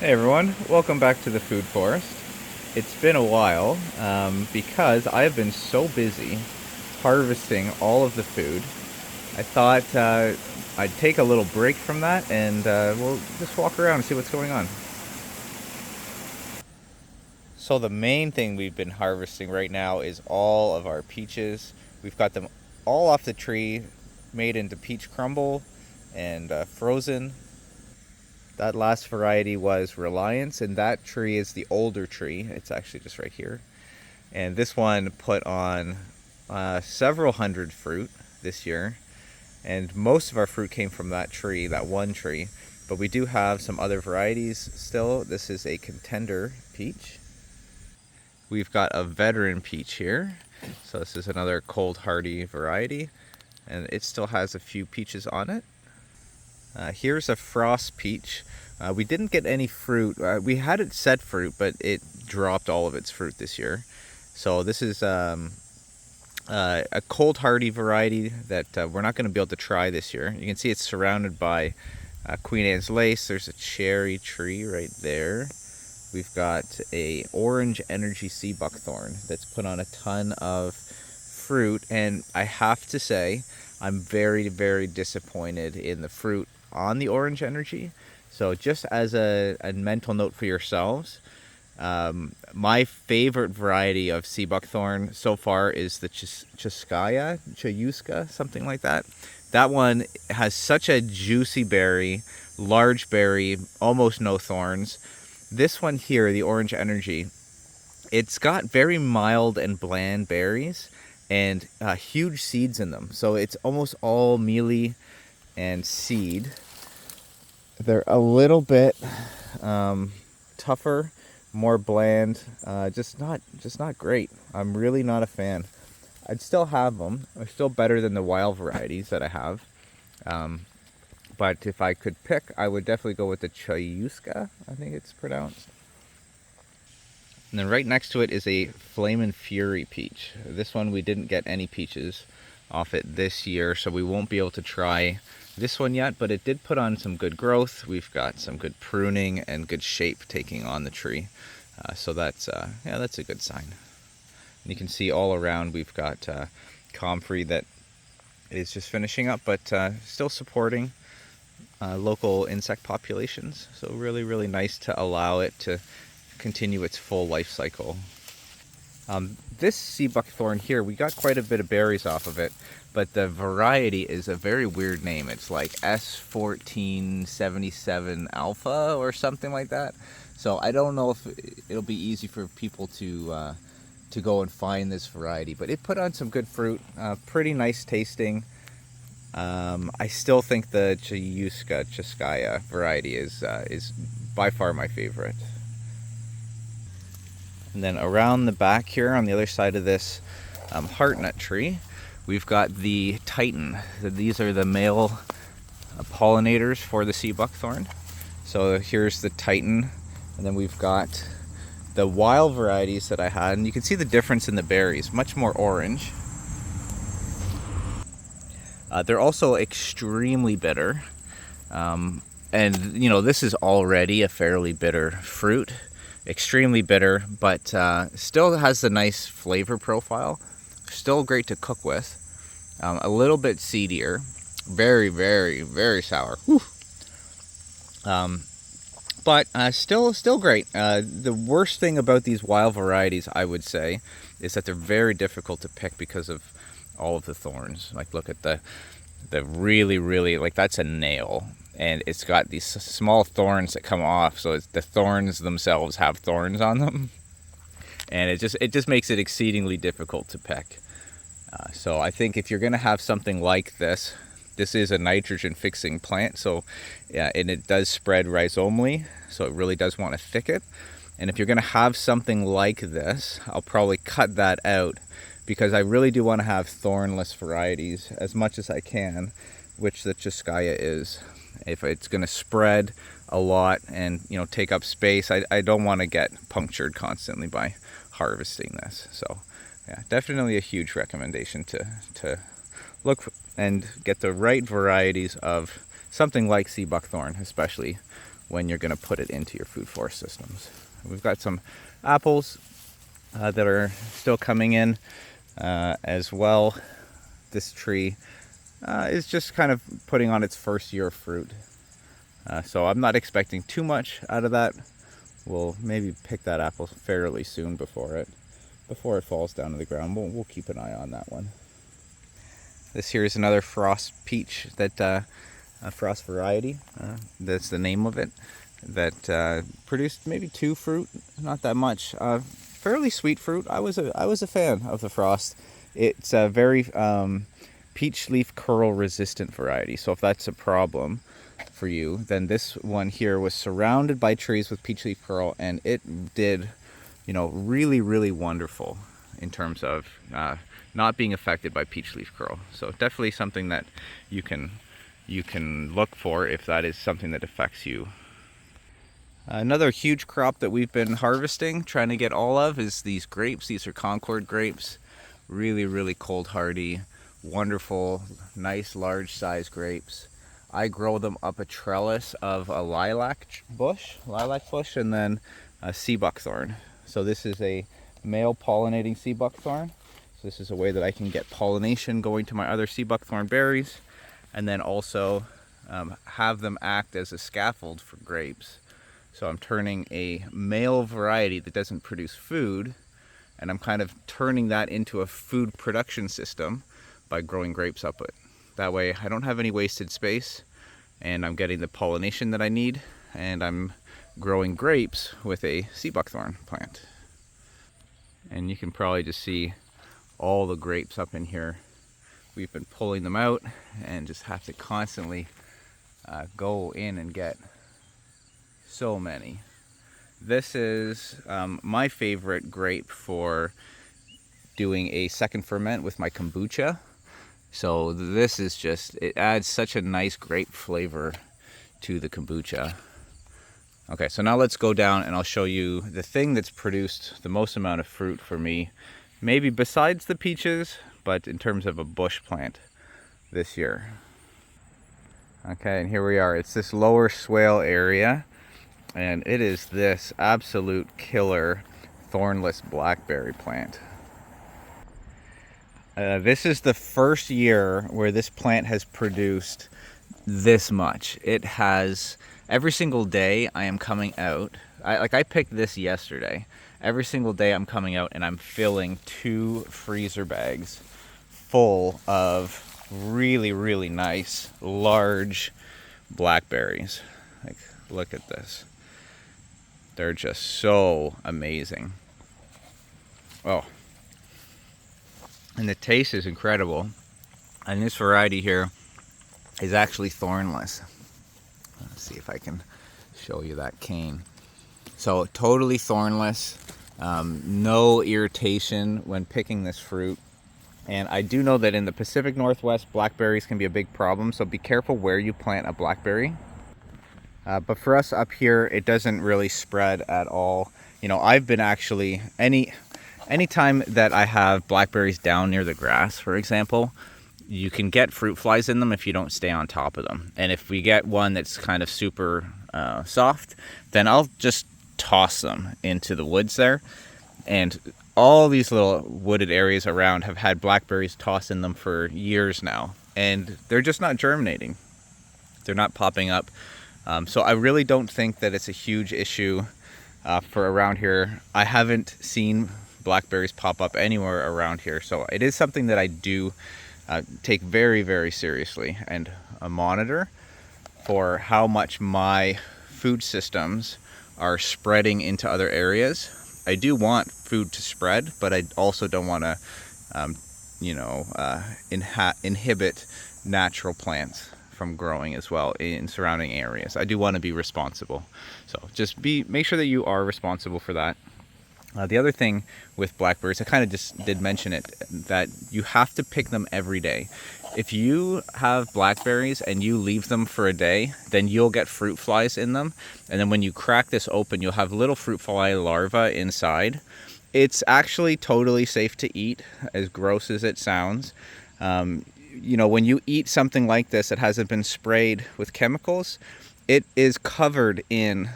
Hey everyone, welcome back to the food forest. It's been a while because I have been so busy harvesting all of the food. I thought I'd take a little break from that and we'll just walk around and see what's going on. So the main thing we've been harvesting right now is all of our peaches. We've got them all off the tree, made into peach crumble and frozen. That last variety was Reliance, and that tree is the older tree. It's actually just right here. And this one put on several hundred fruit this year. And most of our fruit came from that tree, that one tree. But we do have some other varieties still. This is a contender peach. We've got a veteran peach here. So this is another cold hardy variety. And it still has a few peaches on it. Here's a frost peach. We didn't get any fruit. We had it set fruit, but it dropped all of its fruit this year. So this is a cold hardy variety that we're not going to be able to try this year. You can see it's surrounded by Queen Anne's lace. There's a cherry tree right there. We've got a orange energy sea buckthorn that's put on a ton of fruit, and I have to say I'm very, very disappointed in the fruit on the orange energy. So just as a mental note for yourselves, my favorite variety of sea buckthorn so far is the Chayuska, something like that. That one has such a juicy berry, large berry, almost no thorns. This one here, the orange energy, it's got very mild and bland berries and huge seeds in them. So it's almost all mealy and seed. They're a little bit tougher, more bland, just not great. I'm really not a fan. I'd still have them. They're still better than the wild varieties that I have. But if I could pick, I would definitely go with the Chayuska, I think it's pronounced. And then right next to it is a Flamin' Fury peach. This one we didn't get any peaches off it this year, so we won't be able to try this one yet, but it did put on some good growth. We've got some good pruning and good shape taking on the tree. So that's a good sign. And you can see all around we've got comfrey that is just finishing up, but still supporting local insect populations. So really, really nice to allow it to continue its full life cycle. This sea buckthorn here, we got quite a bit of berries off of it, but the variety is a very weird name. It's like S1477 alpha or something like that. So I don't know if it'll be easy for people to go and find this variety, but it put on some good fruit, pretty nice tasting. I still think the Chayuska variety is by far my favorite. And then around the back here on the other side of this heartnut tree, we've got the Titan. These are the male pollinators for the sea buckthorn. So here's the Titan, and then we've got the wild varieties that I had, and you can see the difference in the berries, much more orange. They're also extremely bitter, and you know, this is already a fairly bitter fruit. Extremely bitter, but still has a nice flavor profile. Still great to cook with. A little bit seedier. Very, very, very sour. But still great. The worst thing about these wild varieties, I would say, is that they're very difficult to pick because of all of the thorns. Like, look at the really, really, like, that's a nail. And it's got these small thorns that come off, so the thorns themselves have thorns on them, and it just makes it exceedingly difficult to pick. So I think if you're going to have something like this is a nitrogen fixing plant, so yeah, and it does spread rhizomally, so it really does want to thicket. And if you're going to have something like this, I'll probably cut that out, because I really do want to have thornless varieties as much as I can, which the Chayuska is. If it's going to spread a lot and, you know, take up space, I don't want to get punctured constantly by harvesting this. So yeah, definitely a huge recommendation to look and get the right varieties of something like sea buckthorn, especially when you're going to put it into your food forest systems. We've got some apples that are still coming in as well. This tree is just kind of putting on its first year of fruit. So I'm not expecting too much out of that. We'll maybe pick that apple fairly soon before it falls down to the ground. We'll keep an eye on that one. This here is another frost peach that a frost variety. That's the name of it. That produced maybe 2 fruit, not that much. Fairly sweet fruit. I was a fan of the frost. It's a very peach leaf curl resistant variety. So if that's a problem for you, then this one here was surrounded by trees with peach leaf curl, and it did, really, really wonderful in terms of not being affected by peach leaf curl. So definitely something that you can look for if that is something that affects you. Another huge crop that we've been harvesting, trying to get all of, is these grapes. These are Concord grapes. Really, really cold hardy, wonderful, nice large size grapes. I grow them up a trellis of a lilac bush, and then a sea buckthorn. So this is a male pollinating sea buckthorn. So this is a way that I can get pollination going to my other sea buckthorn berries, and then also have them act as a scaffold for grapes. So I'm turning a male variety that doesn't produce food, and I'm kind of turning that into a food production system by growing grapes up it. That way I don't have any wasted space, and I'm getting the pollination that I need, and I'm growing grapes with a sea buckthorn plant. And you can probably just see all the grapes up in here. We've been pulling them out and just have to constantly go in and get so many. This is my favorite grape for doing a second ferment with my kombucha. So this is just, it adds such a nice grape flavor to the kombucha. Okay, so now let's go down and I'll show you the thing that's produced the most amount of fruit for me, maybe besides the peaches, but in terms of a bush plant this year. Okay, and here we are. It's this lower swale area, and it is this absolute killer thornless blackberry plant. This is the first year where this plant has produced this much. It has, every single day I am coming out, I picked this yesterday. Every single day I'm coming out and I'm filling 2 freezer bags full of really, really nice, large blackberries. Like, look at this. They're just so amazing. Oh. And the taste is incredible. And this variety here is actually thornless. Let's see if I can show you that cane. So totally thornless, no irritation when picking this fruit. And I do know that in the Pacific Northwest, blackberries can be a big problem, so be careful where you plant a blackberry. But for us up here, it doesn't really spread at all. I've been actually, anytime that I have blackberries down near the grass, for example, you can get fruit flies in them if you don't stay on top of them. And if we get one that's kind of super soft, then I'll just toss them into the woods there. And all these little wooded areas around have had blackberries tossed in them for years now. And they're just not germinating. They're not popping up. So I really don't think that it's a huge issue for around here. I haven't seen blackberries pop up anywhere around here. So it is something that I do take very, very seriously and monitor for how much my food systems are spreading into other areas. I do want food to spread, but I also don't want to, inhibit natural plants from growing as well in surrounding areas. I do want to be responsible. So just make sure that you are responsible for that. The other thing with blackberries, I kind of just did mention it, that you have to pick them every day. If you have blackberries and you leave them for a day, then you'll get fruit flies in them. And then when you crack this open, you'll have little fruit fly larvae inside. It's actually totally safe to eat, as gross as it sounds. When you eat something like this that hasn't been sprayed with chemicals, it is covered in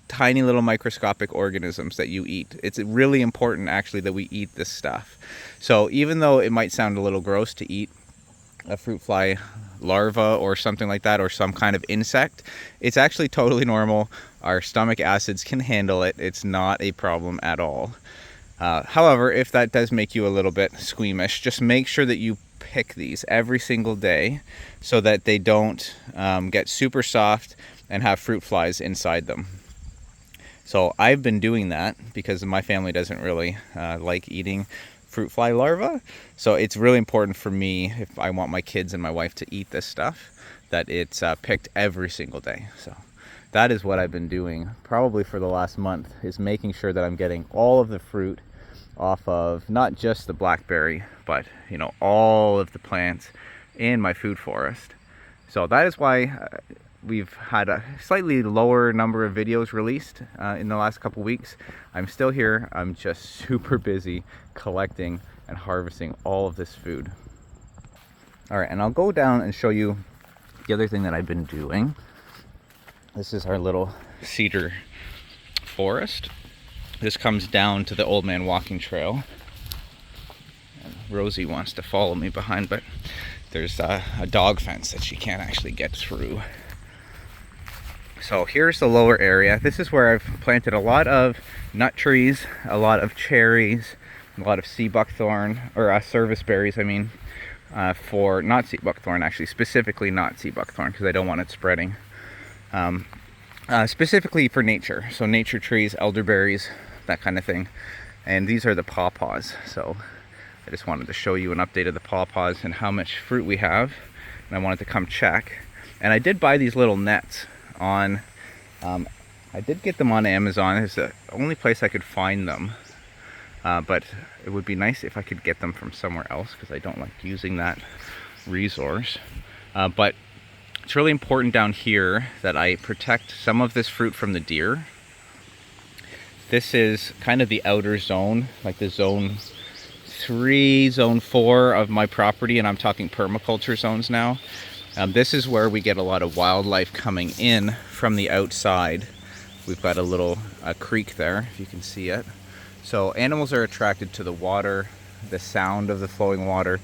tiny little microscopic organisms that you eat. It's really important actually that we eat this stuff. So even though it might sound a little gross to eat a fruit fly larva or something like that, or some kind of insect, it's actually totally normal. Our stomach acids can handle it. It's not a problem at all. However, if that does make you a little bit squeamish, just make sure that you pick these every single day so that they don't get super soft and have fruit flies inside them. So I've been doing that because my family doesn't really like eating fruit fly larvae. So it's really important for me, if I want my kids and my wife to eat this stuff, that it's picked every single day. So that is what I've been doing probably for the last month, is making sure that I'm getting all of the fruit off of not just the blackberry, but all of the plants in my food forest. So that is why we've had a slightly lower number of videos released in the last couple weeks. I'm still here. I'm just super busy collecting and harvesting all of this food. All right, and I'll go down and show you the other thing that I've been doing. This is our little cedar forest. This comes down to the old man walking trail. And Rosie wants to follow me behind, but there's a dog fence that she can't actually get through. So here's the lower area. This is where I've planted a lot of nut trees, a lot of cherries, a lot of sea buckthorn, or service berries, I mean, for not sea buckthorn, actually, specifically not sea buckthorn, because I don't want it spreading. Specifically for nature, so nature trees, elderberries, that kind of thing. And these are the pawpaws. So I just wanted to show you an update of the pawpaws and how much fruit we have. And I wanted to come check. And I did buy these little nets on, I did get them on Amazon. It's the only place I could find them. But it would be nice if I could get them from somewhere else, because I don't like using that resource. But it's really important down here that I protect some of this fruit from the deer. This is kind of the outer zone, like the zone 3, zone 4 of my property, and I'm talking permaculture zones now. This is where we get a lot of wildlife coming in from the outside. We've got a little creek there, if you can see it. So animals are attracted to the water, the sound of the flowing water,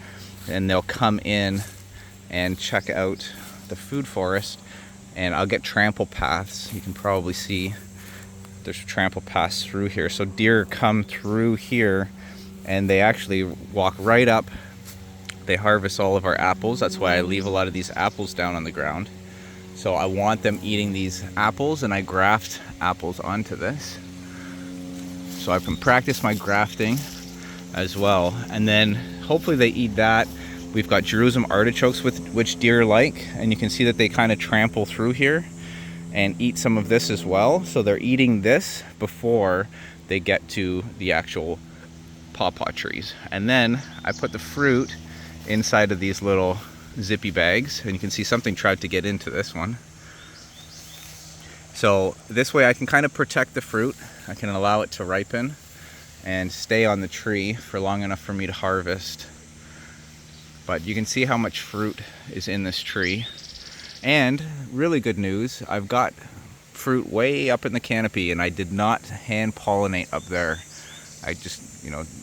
and they'll come in and check out the food forest. And I'll get trample paths. You can probably see there's trample paths through here. So deer come through here and they actually walk right up. They harvest all of our apples. That's why I leave a lot of these apples down on the ground. So I want them eating these apples, and I graft apples onto this. So I can practice my grafting as well. And then hopefully they eat that. We've got Jerusalem artichokes, which deer like, and you can see that they kind of trample through here and eat some of this as well. So they're eating this before they get to the actual pawpaw trees. And then I put the fruit inside of these little zippy bags, and you can see something tried to get into this one. So this way I can kind of protect the fruit. I can allow it to ripen and stay on the tree for long enough for me to harvest. But you can see how much fruit is in this tree. And really good news, I've got fruit way up in the canopy, and I did not hand pollinate up there. I just,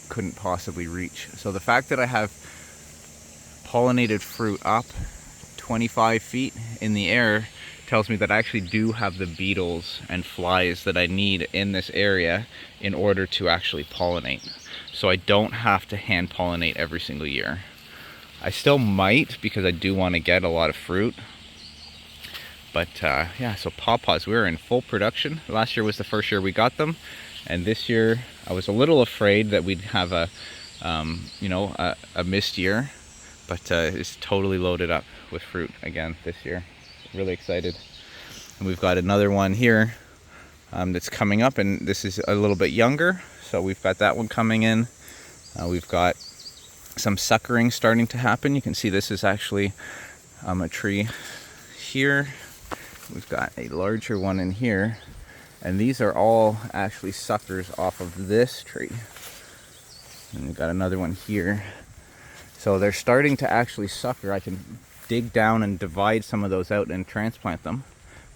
couldn't possibly reach. So the fact that I have pollinated fruit up 25 feet in the air tells me that I actually do have the beetles and flies that I need in this area in order to actually pollinate. So I don't have to hand pollinate every single year. I still might, because I do want to get a lot of fruit. But yeah, so pawpaws, we're in full production. Last year was the first year we got them, and this year I was a little afraid that we'd have a missed year, but it's totally loaded up with fruit again this year. Really excited. And we've got another one here that's coming up, and this is a little bit younger, so we've got that one coming in. We've got some suckering starting to happen. You can see this is actually a tree here. We've got a larger one in here, and these are all actually suckers off of this tree. And we've got another one here. So they're starting to actually sucker. I can dig down and divide some of those out and transplant them.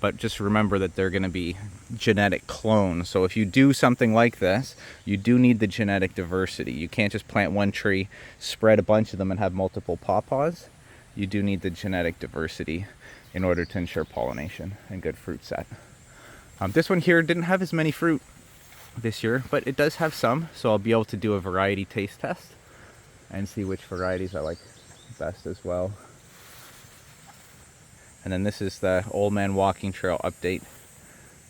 but just remember that they're going to be genetic clones. So if you do something like this, you do need the genetic diversity. You can't just plant one tree, spread a bunch of them, and have multiple pawpaws. You do need the genetic diversity in order to ensure pollination and good fruit set. This one here didn't have as many fruit this year, but it does have some, so I'll be able to do a variety taste test and see which varieties I like best as well. And then this is the Old Man Walking Trail update.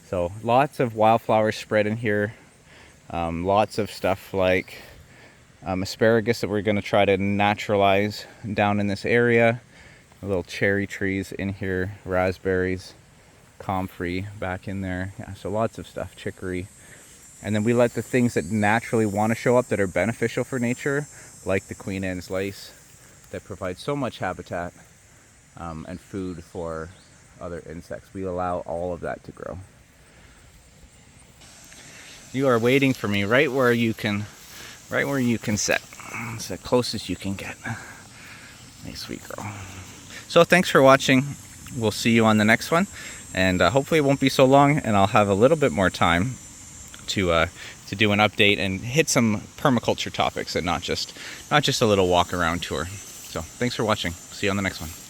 So lots of wildflowers spread in here. Lots of stuff like asparagus that we're going to try to naturalize down in this area. Little cherry trees in here, raspberries, comfrey back in there. Yeah, so lots of stuff, chicory. And then we let the things that naturally want to show up that are beneficial for nature, like the Queen Anne's lace, that provide so much habitat and food for other insects. We allow all of that to grow. You are waiting for me right where you can sit. It's the closest you can get. Nice sweet girl. So thanks for watching. We'll see you on the next one, and hopefully it won't be so long, and I'll have a little bit more time to do an update and hit some permaculture topics and not just a little walk around tour. So thanks for watching. See you on the next one.